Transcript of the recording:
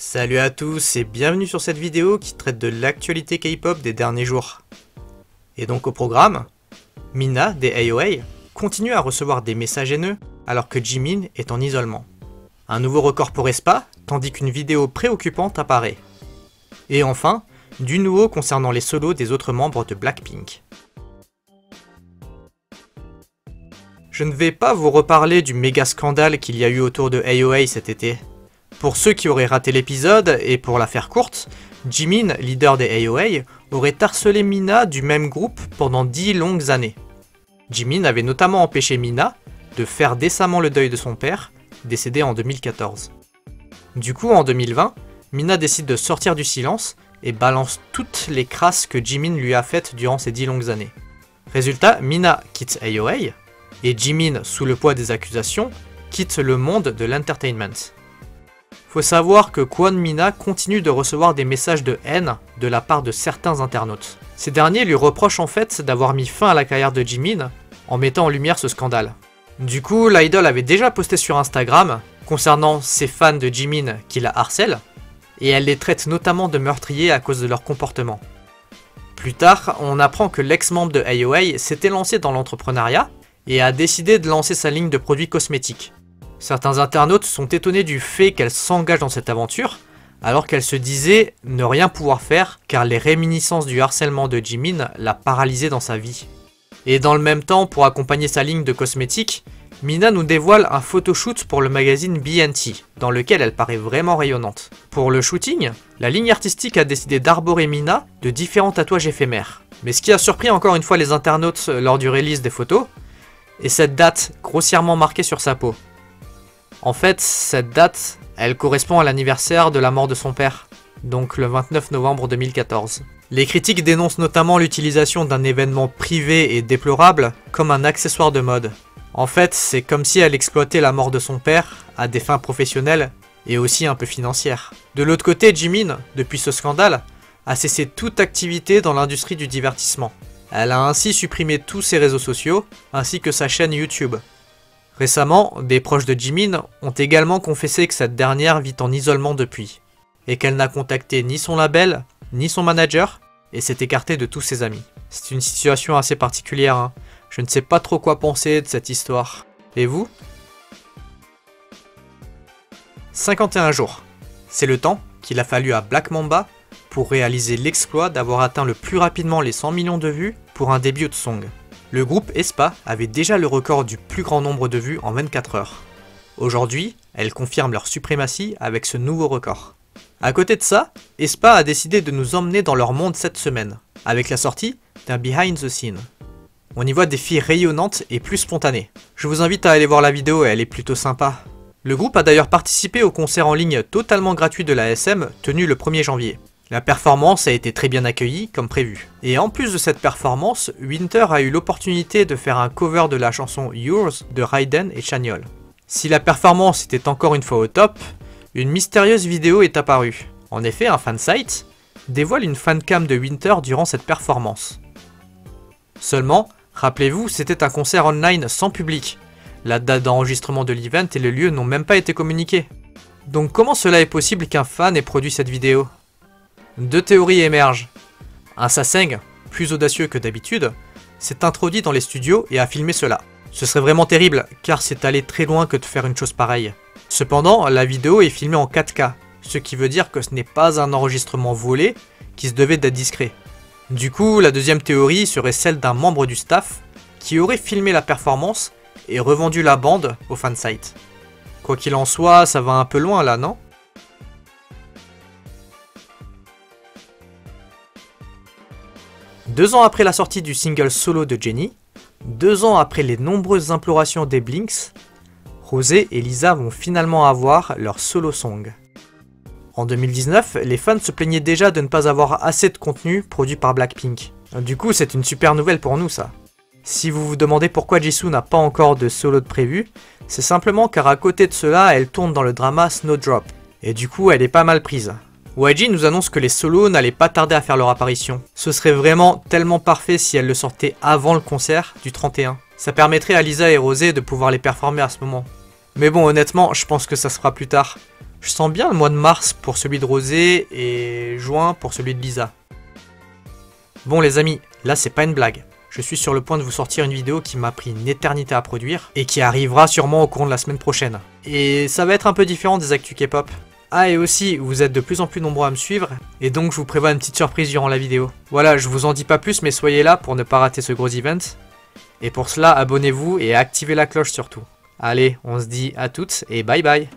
Salut à tous et bienvenue sur cette vidéo qui traite de l'actualité K-pop des derniers jours. Et donc au programme, Mina des AOA continue à recevoir des messages haineux alors que Jimin est en isolement. Un nouveau record pour aespa tandis qu'une vidéo préoccupante apparaît. Et enfin, du nouveau concernant les solos des autres membres de Blackpink. Je ne vais pas vous reparler du méga scandale qu'il y a eu autour de AOA cet été. Pour ceux qui auraient raté l'épisode, et pour la faire courte, Jimin, leader des AOA, aurait harcelé Mina du même groupe pendant 10 longues années. Jimin avait notamment empêché Mina de faire décemment le deuil de son père, décédé en 2014. Du coup, en 2020, Mina décide de sortir du silence et balance toutes les crasses que Jimin lui a faites durant ces 10 longues années. Résultat, Mina quitte AOA, et Jimin, sous le poids des accusations, quitte le monde de l'entertainment. Faut savoir que Kwon Mina continue de recevoir des messages de haine de la part de certains internautes. Ces derniers lui reprochent en fait d'avoir mis fin à la carrière de Jimin en mettant en lumière ce scandale. Du coup, l'idol avait déjà posté sur Instagram concernant ses fans de Jimin qui la harcèlent, et elle les traite notamment de meurtriers à cause de leur comportement. Plus tard, on apprend que l'ex-membre de AOA s'était lancé dans l'entrepreneuriat et a décidé de lancer sa ligne de produits cosmétiques. Certains internautes sont étonnés du fait qu'elle s'engage dans cette aventure, alors qu'elle se disait ne rien pouvoir faire car les réminiscences du harcèlement de Jimin l'a paralysée dans sa vie. Et dans le même temps, pour accompagner sa ligne de cosmétiques, Mina nous dévoile un photoshoot pour le magazine BNT, dans lequel elle paraît vraiment rayonnante. Pour le shooting, la ligne artistique a décidé d'arborer Mina de différents tatouages éphémères. Mais ce qui a surpris encore une fois les internautes lors du release des photos, est cette date grossièrement marquée sur sa peau. En fait, cette date, elle correspond à l'anniversaire de la mort de son père, donc le 29 novembre 2014. Les critiques dénoncent notamment l'utilisation d'un événement privé et déplorable comme un accessoire de mode. En fait, c'est comme si elle exploitait la mort de son père à des fins professionnelles et aussi un peu financières. De l'autre côté, Jimin, depuis ce scandale, a cessé toute activité dans l'industrie du divertissement. Elle a ainsi supprimé tous ses réseaux sociaux, ainsi que sa chaîne YouTube. Récemment, des proches de Jimin ont également confessé que cette dernière vit en isolement depuis, et qu'elle n'a contacté ni son label, ni son manager, et s'est écartée de tous ses amis. C'est une situation assez particulière, hein. Je ne sais pas trop quoi penser de cette histoire. Et vous ? 51 jours. C'est le temps qu'il a fallu à Black Mamba pour réaliser l'exploit d'avoir atteint le plus rapidement les 100 millions de vues pour un début de song. Le groupe aespa avait déjà le record du plus grand nombre de vues en 24 heures. Aujourd'hui, elles confirment leur suprématie avec ce nouveau record. À côté de ça, aespa a décidé de nous emmener dans leur monde cette semaine, avec la sortie d'un behind the scene. On y voit des filles rayonnantes et plus spontanées. Je vous invite à aller voir la vidéo, elle est plutôt sympa. Le groupe a d'ailleurs participé au concert en ligne totalement gratuit de la SM tenu le 1er janvier. La performance a été très bien accueillie, comme prévu. Et en plus de cette performance, Winter a eu l'opportunité de faire un cover de la chanson Yours de Raiden et Chanyeol. Si la performance était encore une fois au top, une mystérieuse vidéo est apparue. En effet, un fansite dévoile une fancam de Winter durant cette performance. Seulement, rappelez-vous, c'était un concert online sans public. La date d'enregistrement de l'event et le lieu n'ont même pas été communiqués. Donc comment cela est possible qu'un fan ait produit cette vidéo ? Deux théories émergent. Un Saseng, plus audacieux que d'habitude, s'est introduit dans les studios et a filmé cela. Ce serait vraiment terrible, car c'est aller très loin que de faire une chose pareille. Cependant, la vidéo est filmée en 4K, ce qui veut dire que ce n'est pas un enregistrement volé qui se devait d'être discret. Du coup, la deuxième théorie serait celle d'un membre du staff qui aurait filmé la performance et revendu la bande au fansite. Quoi qu'il en soit, ça va un peu loin là, non ? Deux ans après la sortie du single solo de Jennie, 2 ans après les nombreuses implorations des Blinks, Rosé et Lisa vont finalement avoir leur solo song. En 2019, les fans se plaignaient déjà de ne pas avoir assez de contenu produit par Blackpink. Du coup, c'est une super nouvelle pour nous ça. Si vous vous demandez pourquoi Jisoo n'a pas encore de solo de prévu, c'est simplement car à côté de cela, elle tourne dans le drama Snowdrop. Et du coup, elle est pas mal prise. YG nous annonce que les solos n'allaient pas tarder à faire leur apparition. Ce serait vraiment tellement parfait si elle le sortait avant le concert du 31. Ça permettrait à Lisa et Rosé de pouvoir les performer à ce moment. Mais bon, honnêtement, je pense que ça se fera plus tard. Je sens bien le mois de mars pour celui de Rosé et juin pour celui de Lisa. Bon les amis, là c'est pas une blague. Je suis sur le point de vous sortir une vidéo qui m'a pris une éternité à produire et qui arrivera sûrement au cours de la semaine prochaine. Et ça va être un peu différent des actus K-pop. Ah et aussi, vous êtes de plus en plus nombreux à me suivre, et donc je vous prévois une petite surprise durant la vidéo. Voilà, je vous en dis pas plus, mais soyez là pour ne pas rater ce gros event. Et pour cela, abonnez-vous et activez la cloche surtout. Allez, on se dit à toutes et bye bye.